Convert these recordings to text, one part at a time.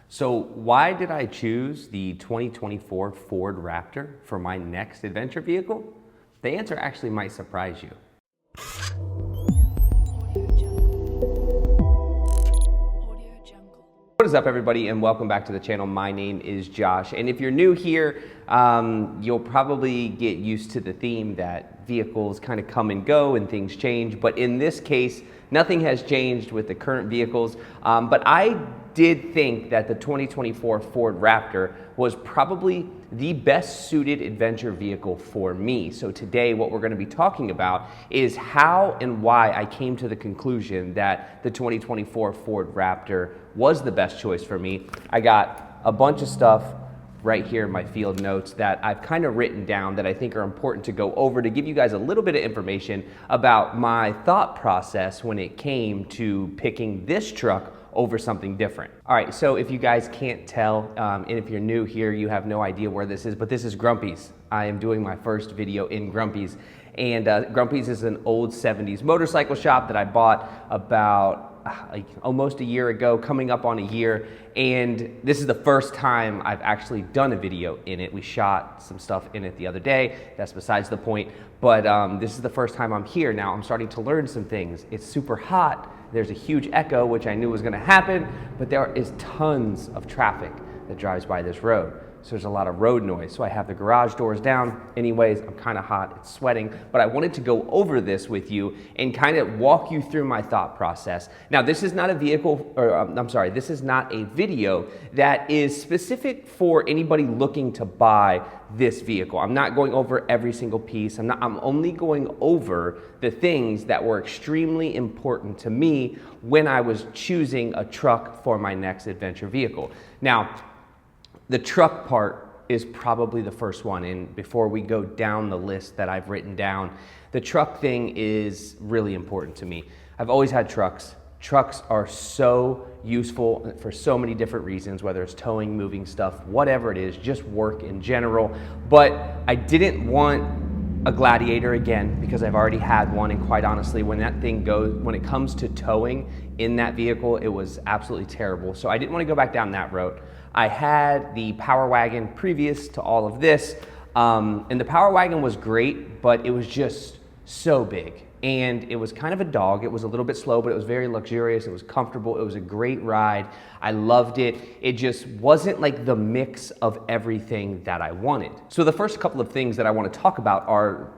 So why did I choose the 2024 Ford Raptor for my next adventure vehicle? The answer actually might surprise you. What is up, everybody, and welcome back to the channel. My name is Josh, and if you're new here, you'll probably get used to the theme that vehicles kind of come and go and things change, but in this case, nothing has changed with the current vehicles, but I did think that the 2024 Ford Raptor was probably the best suited adventure vehicle for me. So today what we're going to be talking about is how and why I came to the conclusion that the 2024 Ford Raptor was the best choice for me. I got a bunch of stuff right here in my field notes that I've kind of written down that I think are important to go over to give you guys a little bit of information about my thought process when it came to picking this truck over something different. All right, so if you guys can't tell, and if you're new here, you have no idea where this is, but this is Grumpy's. I am doing my first video in Grumpy's, and Grumpy's is an old 70s motorcycle shop that I bought about almost a year ago, coming up on a year, and this is the first time I've actually done a video in it. We shot some stuff in it the other day, that's besides the point, but this is the first time I'm here. Now I'm starting to learn some things. It's super hot, there's a huge echo, which I knew was gonna happen, but there is tons of traffic that drives by this road. So there's a lot of road noise. So I have the garage doors down. Anyways, I'm kind of hot, it's sweating, but I wanted to go over this with you and kind of walk you through my thought process. Now, this is not a vehicle, or I'm sorry, this is not a video that is specific for anybody looking to buy this vehicle. I'm not going over every single piece. I'm only going over the things that were extremely important to me when I was choosing a truck for my next adventure vehicle. Now, the truck part is probably the first one, and before we go down the list that I've written down, the truck thing is really important to me. I've always had trucks. Trucks are so useful for so many different reasons, whether it's towing, moving stuff, whatever it is, just work in general. But I didn't want a Gladiator again because I've already had one, and quite honestly, when it comes to towing in that vehicle, it was absolutely terrible. So I didn't want to go back down that road. I had the Power Wagon previous to all of this, and the Power Wagon was great, but it was just so big. And it was kind of a dog. It was a little bit slow, but it was very luxurious. It was comfortable. It was a great ride. I loved it. It just wasn't like the mix of everything that I wanted. So the first couple of things that I want to talk about are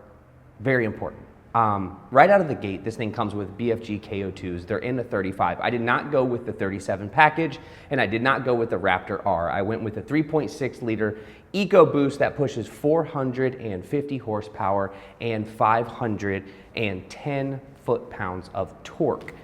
very important. Right out of the gate, this thing comes with BFG KO2s. They're in the 35. I did not go with the 37 package, and I did not go with the Raptor R. I went with the 3.6 liter EcoBoost that pushes 450 horsepower and 510 foot-pounds of torque.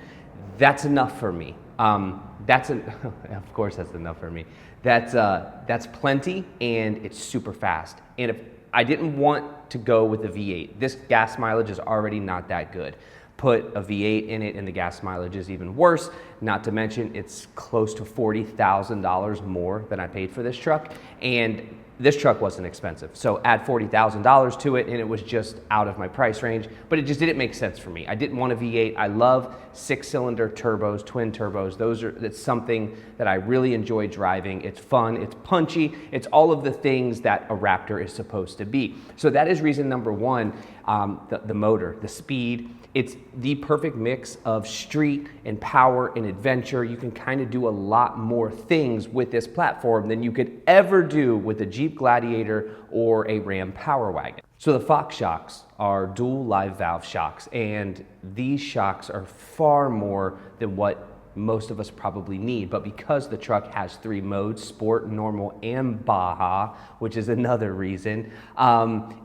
That's enough for me. Of course that's enough for me. That's plenty, and it's super fast. And if I didn't want to go with the V8. This gas mileage is already not that good. Put a V8 in it and the gas mileage is even worse. Not to mention it's close to $40,000 more than I paid for this truck. And this truck wasn't expensive. So add $40,000 to it and it was just out of my price range, but it just didn't make sense for me. I didn't want a V8. I love 6-cylinder turbos, twin turbos. That's something that I really enjoy driving. It's fun, it's punchy, it's all of the things that a Raptor is supposed to be. So that is reason number one, the motor, the speed. It's the perfect mix of street and power and adventure. You can kind of do a lot more things with this platform than you could ever do with a Jeep Gladiator or a Ram Power Wagon. So the Fox shocks are dual live valve shocks, and these shocks are far more than what most of us probably need, but because the truck has 3 modes, Sport, Normal, and Baja, which is another reason,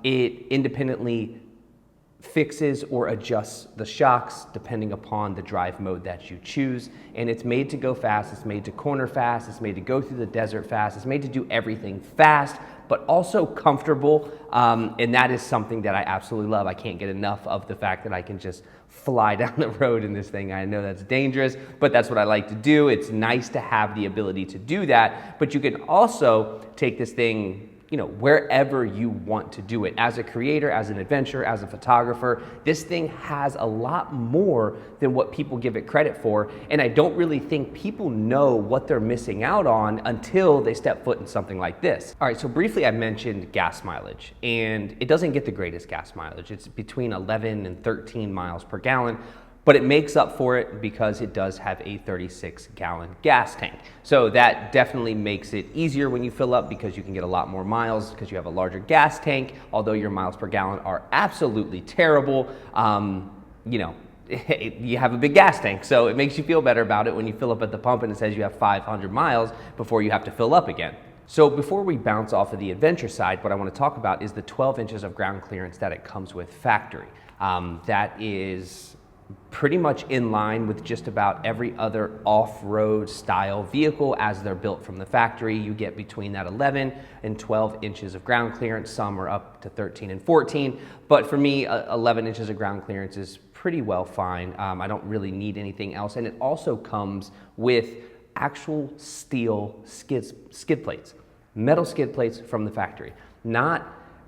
it independently fixes or adjusts the shocks depending upon the drive mode that you choose. And it's made to go fast, it's made to corner fast, it's made to go through the desert fast, it's made to do everything fast, but also comfortable. And that is something that I absolutely love. I can't get enough of the fact that I can just fly down the road in this thing. I know that's dangerous, but that's what I like to do. It's nice to have the ability to do that, but you can also take this thing wherever you want to do it. As a creator, as an adventurer, as a photographer, this thing has a lot more than what people give it credit for. And I don't really think people know what they're missing out on until they step foot in something like this. All right, so briefly I mentioned gas mileage, and it doesn't get the greatest gas mileage. It's between 11 and 13 miles per gallon. But it makes up for it because it does have a 36-gallon gas tank. So that definitely makes it easier when you fill up because you can get a lot more miles because you have a larger gas tank, although your miles per gallon are absolutely terrible. You have a big gas tank, so it makes you feel better about it when you fill up at the pump and it says you have 500 miles before you have to fill up again. So before we bounce off of the adventure side, what I want to talk about is the 12 inches of ground clearance that it comes with factory. That is pretty much in line with just about every other off-road style vehicle as they're built from the factory. You get between that 11 and 12 inches of ground clearance. Some are up to 13 and 14, but for me, 11 inches of ground clearance is pretty well fine. I don't really need anything else, and it also comes with actual steel skid plates, metal skid plates from the factory.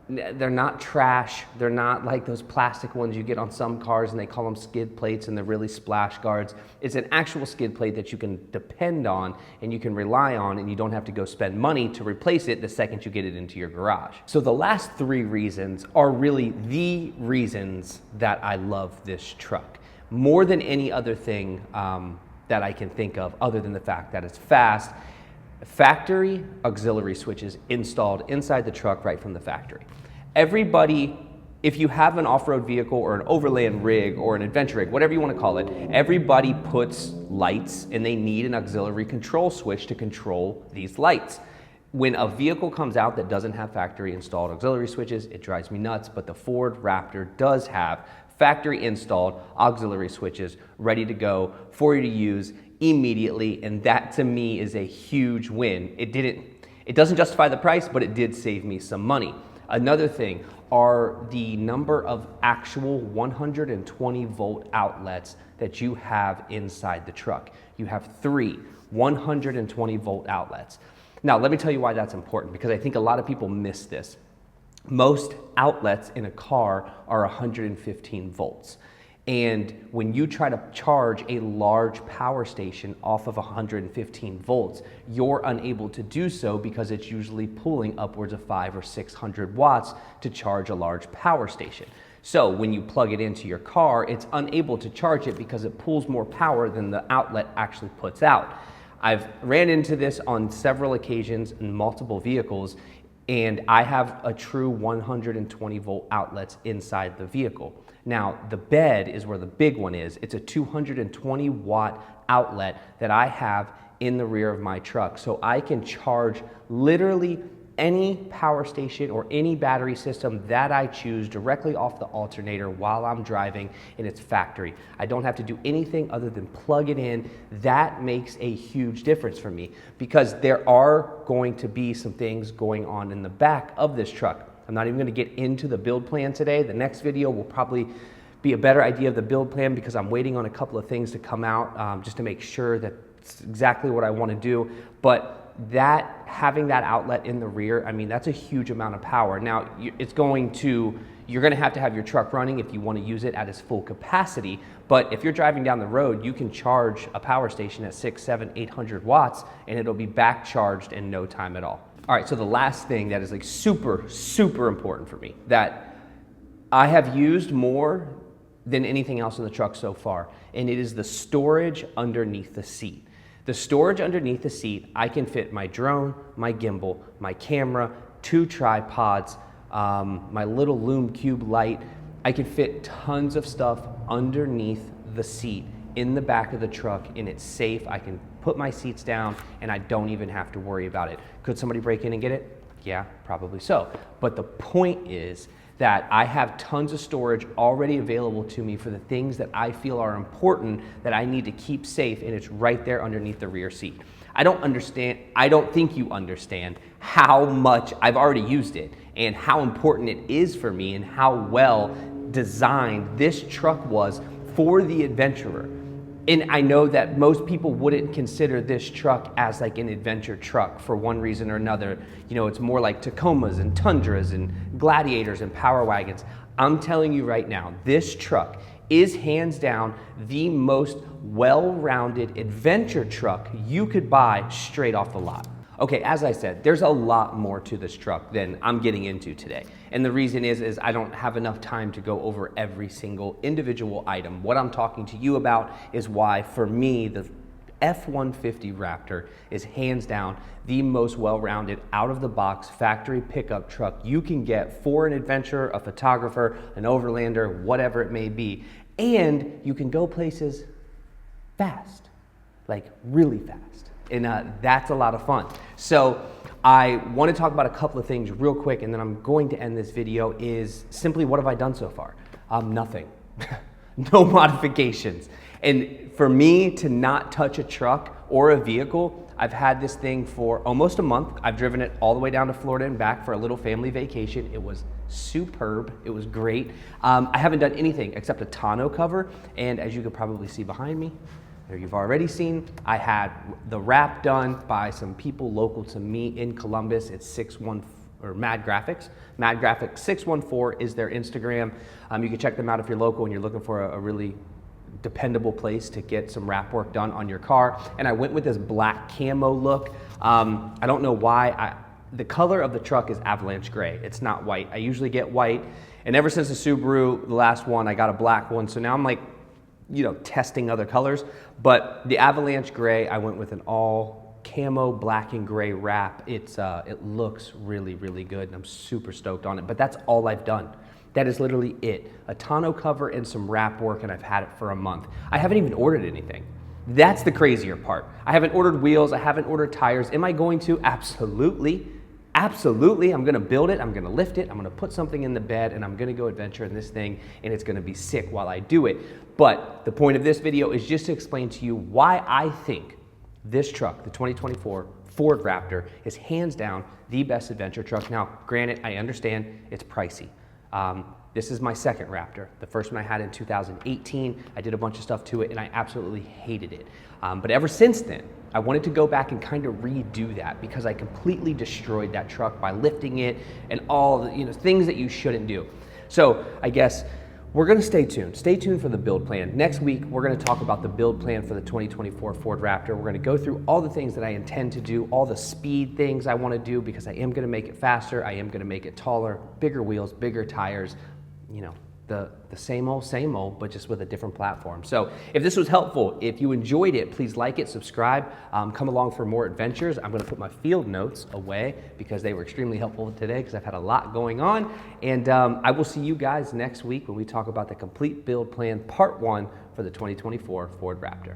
They're not trash. They're not like those plastic ones you get on some cars and they call them skid plates and they're really splash guards. It's an actual skid plate that you can depend on and you can rely on, and you don't have to go spend money to replace it the second you get it into your garage. So the last three reasons are really the reasons that I love this truck more than any other thing that I can think of other than the fact that it's fast. Factory auxiliary switches installed inside the truck right from the factory. Everybody, if you have an off-road vehicle or an overland rig or an adventure rig, whatever you want to call it, everybody puts lights and they need an auxiliary control switch to control these lights. When a vehicle comes out that doesn't have factory installed auxiliary switches, it drives me nuts, but the Ford Raptor does have factory installed auxiliary switches ready to go for you to use immediately, and that to me is a huge win. It doesn't justify the price, but it did save me some money. Another thing are the number of actual 120 volt outlets that you have inside the truck. You have 3 120 volt outlets. Now, let me tell you why that's important, because I think a lot of people miss this. Most outlets in a car are 115 volts. And when you try to charge a large power station off of 115 volts, you're unable to do so because it's usually pulling upwards of 500 or 600 watts to charge a large power station. So when you plug it into your car, it's unable to charge it because it pulls more power than the outlet actually puts out. I've ran into this on several occasions in multiple vehicles, and I have a true 120 volt outlets inside the vehicle. Now, the bed is where the big one is. It's a 220 watt outlet that I have in the rear of my truck. So I can charge literally any power station or any battery system that I choose directly off the alternator while I'm driving, and it's factory. I don't have to do anything other than plug it in. That makes a huge difference for me because there are going to be some things going on in the back of this truck. I'm not even going to get into the build plan today. The next video will probably be a better idea of the build plan because I'm waiting on a couple of things to come out just to make sure that it's exactly what I want to do. But having that outlet in the rear, I mean, that's a huge amount of power. Now, you're going to have your truck running if you want to use it at its full capacity. But if you're driving down the road, you can charge a power station at 600, 700, 800 watts and it'll be back charged in no time at all. All right, so the last thing that is like super, super important for me that I have used more than anything else in the truck so far, and it is the storage underneath the seat. The storage underneath the seat, I can fit my drone, my gimbal, my camera, 2 tripods, my little Lume Cube light. I can fit tons of stuff underneath the seat in the back of the truck, and it's safe. I can put my seats down and I don't even have to worry about it. Could somebody break in and get it? Yeah, probably so. But the point is that I have tons of storage already available to me for the things that I feel are important that I need to keep safe, and it's right there underneath the rear seat. I don't think you understand how much I've already used it and how important it is for me and how well designed this truck was for the adventurer. And I know that most people wouldn't consider this truck as like an adventure truck for one reason or another. You know, it's more like Tacomas and Tundras and Gladiators and Power Wagons. I'm telling you right now, this truck is hands down the most well-rounded adventure truck you could buy straight off the lot. Okay, as I said, there's a lot more to this truck than I'm getting into today. And the reason is I don't have enough time to go over every single individual item. What I'm talking to you about is why, for me, the F-150 Raptor is hands down the most well-rounded, out-of-the-box factory pickup truck you can get for an adventurer, a photographer, an overlander, whatever it may be. And you can go places fast, like really fast. And that's a lot of fun. So I want to talk about a couple of things real quick, and then I'm going to end this video. Is simply, what have I done so far? Nothing. No modifications. And for me to not touch a truck or a vehicle, I've had this thing for almost a month. I've driven it all the way down to Florida and back for a little family vacation. It was superb. It was great. I haven't done anything except a tonneau cover, and as you could probably see behind me, you've already seen, I had the wrap done by some people local to me in Columbus. It's Mad Graphics. Mad Graphics 614 is their Instagram. You can check them out if you're local and you're looking for a really dependable place to get some wrap work done on your car. And I went with this black camo look. I don't know why. The color of the truck is avalanche gray. It's not white. I usually get white. And ever since the Subaru, the last one, I got a black one. So now I'm like, you know, testing other colors, but the avalanche gray, I went with an all camo black and gray wrap. It looks really, really good, and I'm super stoked on it, but that's all I've done. That is literally it. A tonneau cover and some wrap work, and I've had it for a month. I haven't even ordered anything. That's the crazier part. I haven't ordered wheels, I haven't ordered tires. Am I going to? Absolutely. Absolutely, I'm gonna build it, I'm gonna lift it, I'm gonna put something in the bed, and I'm gonna go adventure in this thing, and it's gonna be sick while I do it. But the point of this video is just to explain to you why I think this truck, the 2024 Ford Raptor, is hands down the best adventure truck. Now, granted, I understand it's pricey. This is my second Raptor. The first one I had in 2018. I did a bunch of stuff to it, and I absolutely hated it. But ever since then, I wanted to go back and kind of redo that because I completely destroyed that truck by lifting it and all the things that you shouldn't do. So I guess we're gonna stay tuned. Stay tuned for the build plan. Next week, we're gonna talk about the build plan for the 2024 Ford Raptor. We're gonna go through all the things that I intend to do, all the speed things I wanna do because I am gonna make it faster, I am gonna make it taller, bigger wheels, bigger tires, the same old, but just with a different platform. So if this was helpful, if you enjoyed it, please like it, subscribe, come along for more adventures. I'm gonna put my field notes away because they were extremely helpful today because I've had a lot going on. And I will see you guys next week when we talk about the complete build plan, part 1 for the 2024 Ford Raptor.